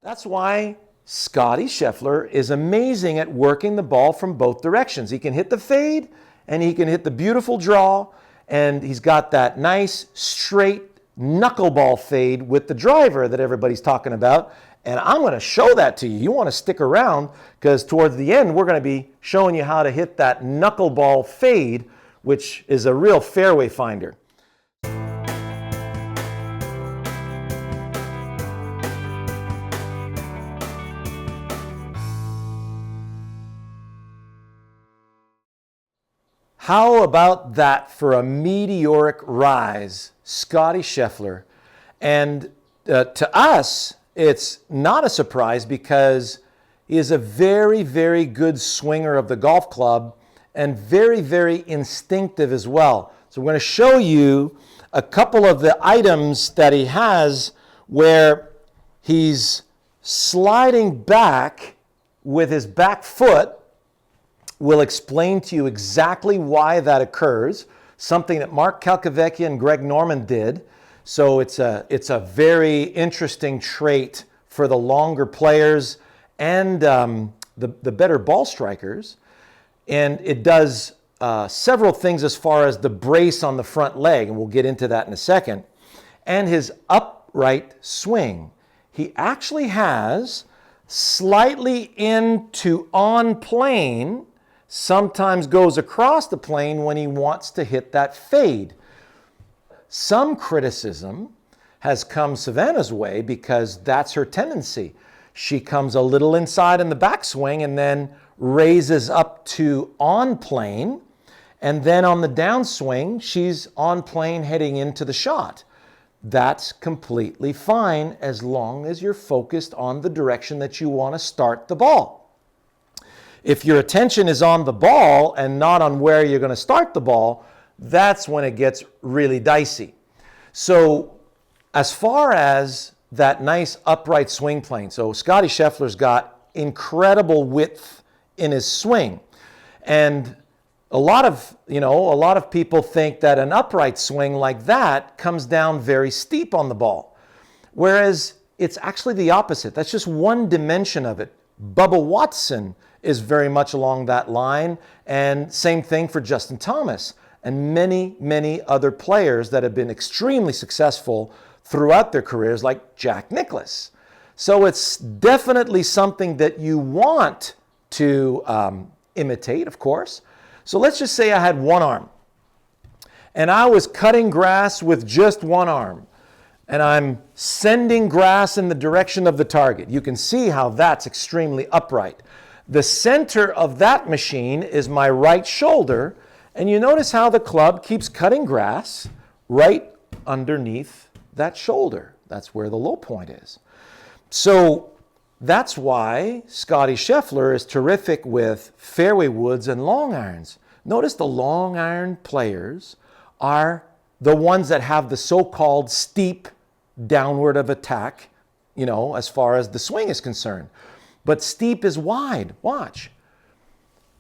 That's why Scottie Scheffler is amazing at working the ball from both directions. He can hit the fade and he can hit the beautiful draw, and he's got that nice straight knuckleball fade with the driver that everybody's talking about. And I'm going to show that to you. You want to stick around because towards the end we're going to be showing you how to hit that knuckleball fade, which is a real fairway finder. How about that for a meteoric rise, Scottie Scheffler? And to us, it's not a surprise because he is a very, very good swinger of the golf club and very, very instinctive as well. So we're going to show you a couple of the items that he has where he's sliding back with his back foot. We'll explain to you exactly why that occurs, something that Mark Calcavecchia and Greg Norman did. So it's a very interesting trait for the longer players and the better ball strikers. And it does several things as far as the brace on the front leg, and we'll get into that in a second, and his upright swing. He actually has slightly into on plane, sometimes goes across the plane when he wants to hit that fade. Some criticism has come Savannah's way because that's her tendency. She comes a little inside in the backswing and then raises up to on plane, and then on the downswing she's on plane heading into the shot. That's completely fine as long as you're focused on the direction that you want to start the ball. If your attention is on the ball and not on where you're going to start the ball, that's when it gets really dicey. So as far as that nice upright swing plane, so Scottie Scheffler's got incredible width in his swing. And a lot of people think that an upright swing like that comes down very steep on the ball. Whereas it's actually the opposite. That's just one dimension of it. Bubba Watson is very much along that line, and same thing for Justin Thomas and many, many other players that have been extremely successful throughout their careers, like Jack Nicklaus. So it's definitely something that you want to imitate, of course. So let's just say I had one arm and I was cutting grass with just one arm, and I'm sending grass in the direction of the target. You can see how that's extremely upright. The center of that machine is my right shoulder, and you notice how the club keeps cutting grass right underneath that shoulder. That's where the low point is. So that's why Scottie Scheffler is terrific with fairway woods and long irons. Notice the long iron players are the ones that have the so-called steep downward of attack, as far as the swing is concerned. But steep is wide. Watch.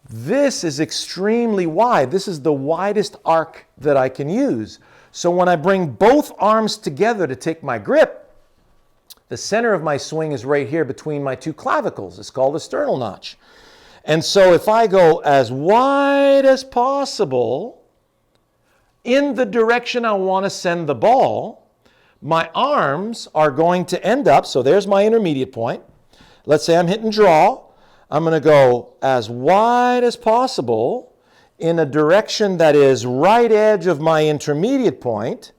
This is extremely wide. This is the widest arc that I can use. So when I bring both arms together to take my grip, the center of my swing is right here between my two clavicles. It's called the sternal notch. And so if I go as wide as possible in the direction I want to send the ball, my arms are going to end up, so there's my intermediate point. Let's say I'm hitting draw. I'm going to go as wide as possible in a direction that is right edge of my intermediate point.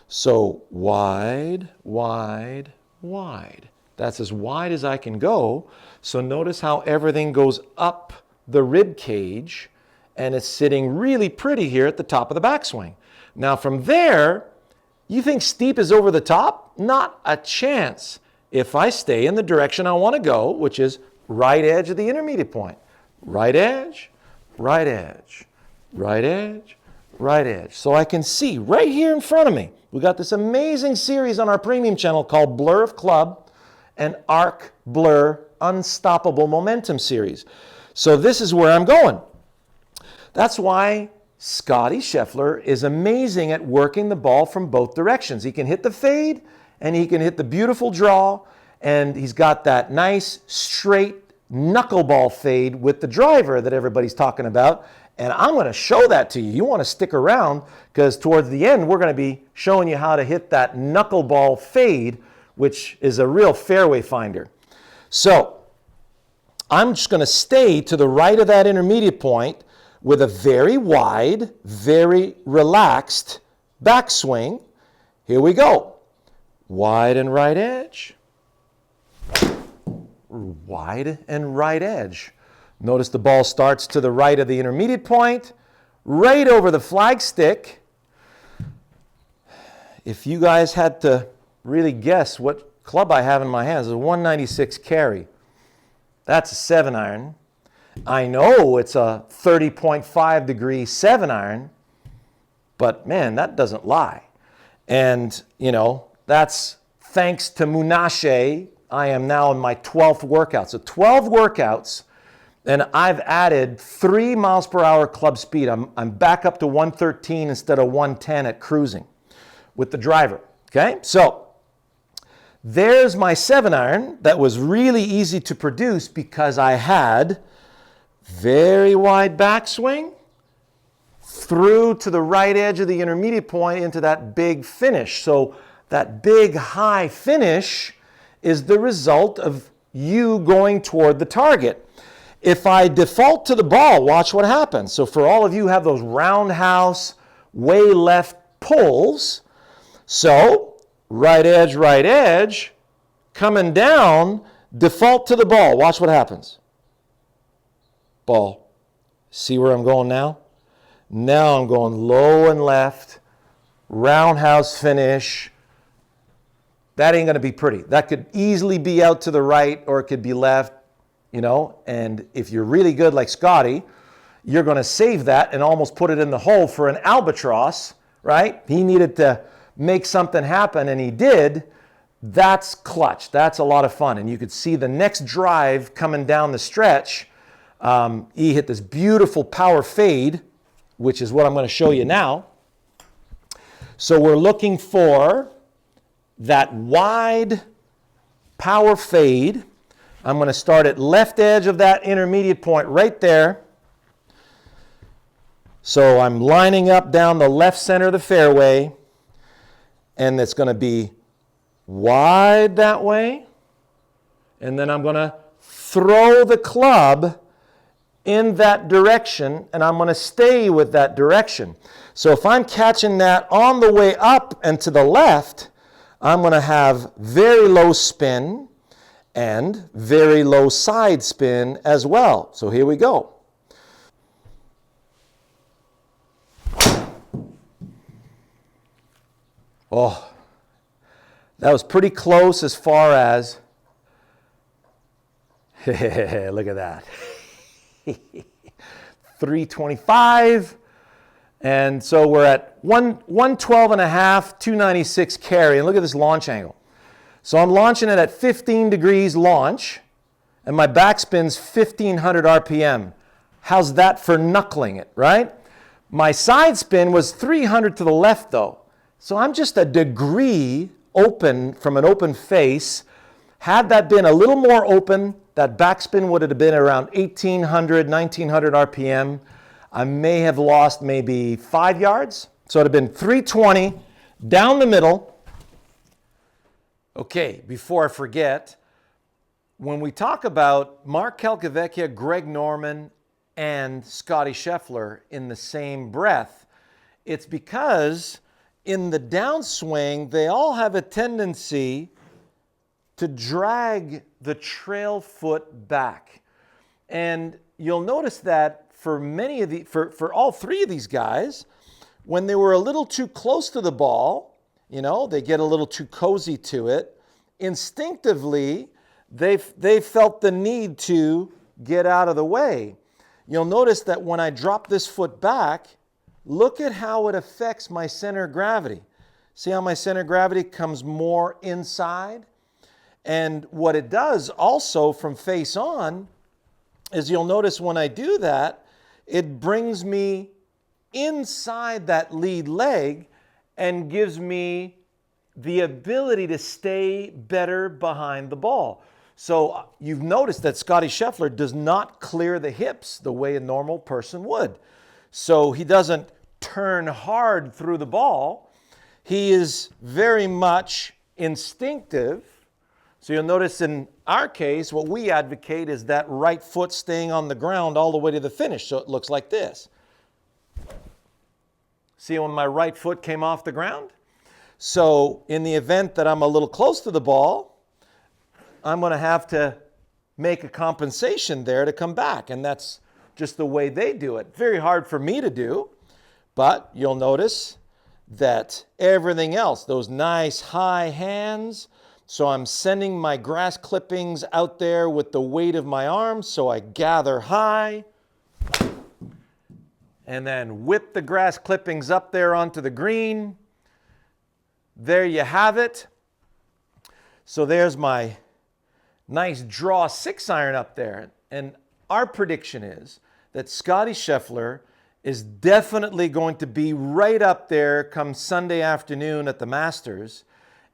So wide, wide, wide. That's as wide as I can go. So notice how everything goes up the rib cage and it's sitting really pretty here at the top of the backswing. Now from there, you think steep is over the top? Not a chance. If I stay in the direction I want to go, which is right edge of the intermediate point. Right edge, right edge, right edge, right edge. So I can see right here in front of me, we got this amazing series on our premium channel called Blur of Club and Arc Blur Unstoppable Momentum series. So this is where I'm going. That's why Scottie Scheffler is amazing at working the ball from both directions. He can hit the fade and he can hit the beautiful draw, and he's got that nice straight knuckleball fade with the driver that everybody's talking about. And I'm going to show that to you. You want to stick around because towards the end, we're going to be showing you how to hit that knuckleball fade, which is a real fairway finder. So I'm just going to stay to the right of that intermediate point with a very wide, very relaxed backswing. Here we go. Wide and right edge. Wide and right edge. Notice the ball starts to the right of the intermediate point, right over the flagstick. If you guys had to really guess what club I have in my hands, it's a 196 carry. That's a 7-iron. I know it's a 30.5 degree 7-iron, but man, that doesn't lie. And, you know, that's thanks to Munashe. I am now in my 12th workout. So 12 workouts, and I've added 3 miles per hour club speed. I'm back up to 113 instead of 110 at cruising with the driver. Okay, so there's my 7-iron that was really easy to produce because I had very wide backswing through to the right edge of the intermediate point into that big finish. So that big high finish is the result of you going toward the target. If I default to the ball, watch what happens. So for all of you who have those roundhouse, way left pulls, so right edge, coming down, default to the ball. Watch what happens. Ball. See where I'm going now? Now I'm going low and left, roundhouse finish. That ain't going to be pretty. That could easily be out to the right or it could be left, you know. And if you're really good like Scotty, you're going to save that and almost put it in the hole for an albatross, right? He needed to make something happen and he did. That's clutch. That's a lot of fun. And you could see the next drive coming down the stretch. He hit this beautiful power fade, which is what I'm going to show you now. So we're looking for that wide power fade. I'm going to start at left edge of that intermediate point right there. So I'm lining up down the left center of the fairway, and it's going to be wide that way. And then I'm going to throw the club in that direction, and I'm going to stay with that direction. So if I'm catching that on the way up and to the left, I'm going to have very low spin and very low side spin as well. So here we go. Oh, that was pretty close as far as, look at that. 325. And so we're at 112 and a half, 296 carry. And look at this launch angle. So I'm launching it at 15 degrees launch, and my backspin's 1500 RPM. How's that for knuckling it, right? My side spin was 300 to the left though. So I'm just a degree open from an open face. Had that been a little more open, that backspin would have been around 1800, 1900 RPM. I may have lost maybe 5 yards. So it would have been 320 down the middle. Okay, before I forget, when we talk about Mark Calcavecchia, Greg Norman, and Scotty Scheffler in the same breath, it's because in the downswing, they all have a tendency to drag the trail foot back. And you'll notice that for many of for all 3 of these guys, when they were a little too close to the ball, you know, they get a little too cozy to it, instinctively, they felt the need to get out of the way. You'll notice that when I drop this foot back, look at how it affects my center of gravity. See how my center of gravity comes more inside? And what it does also from face on is you'll notice when I do that, it brings me inside that lead leg and gives me the ability to stay better behind the ball. So you've noticed that Scottie Scheffler does not clear the hips the way a normal person would. So he doesn't turn hard through the ball. He is very much instinctive. So you'll notice in our case, what we advocate is that right foot staying on the ground all the way to the finish. So it looks like this. See when my right foot came off the ground? So in the event that I'm a little close to the ball, I'm going to have to make a compensation there to come back. And that's just the way they do it. Very hard for me to do. But you'll notice that everything else, those nice high hands, so I'm sending my grass clippings out there with the weight of my arms, so I gather high and then whip the grass clippings up there onto the green. There you have it. So there's my nice draw 6-iron up there. And our prediction is that Scottie Scheffler is definitely going to be right up there come Sunday afternoon at the Masters.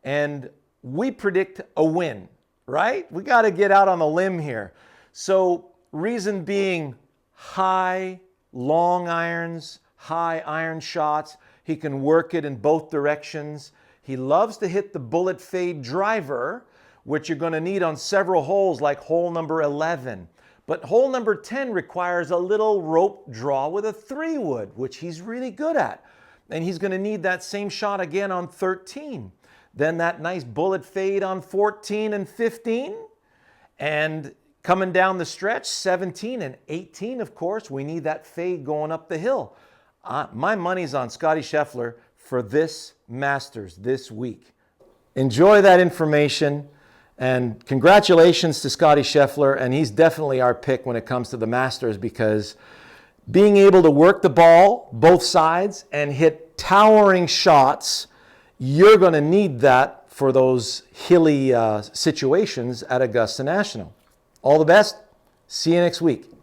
And we predict a win, right? We got to get out on a limb here. So reason being, high, long irons, high iron shots. He can work it in both directions. He loves to hit the bullet fade driver, which you're going to need on several holes like hole number 11. But hole number 10 requires a little rope draw with a 3-wood, which he's really good at. And he's going to need that same shot again on 13. Then that nice bullet fade on 14 and 15. And coming down the stretch, 17 and 18, of course, we need that fade going up the hill. My money's on Scottie Scheffler for this Masters this week. Enjoy that information. And congratulations to Scottie Scheffler, and he's definitely our pick when it comes to the Masters, because being able to work the ball both sides and hit towering shots, you're going to need that for those hilly situations at Augusta National. All the best. See you next week.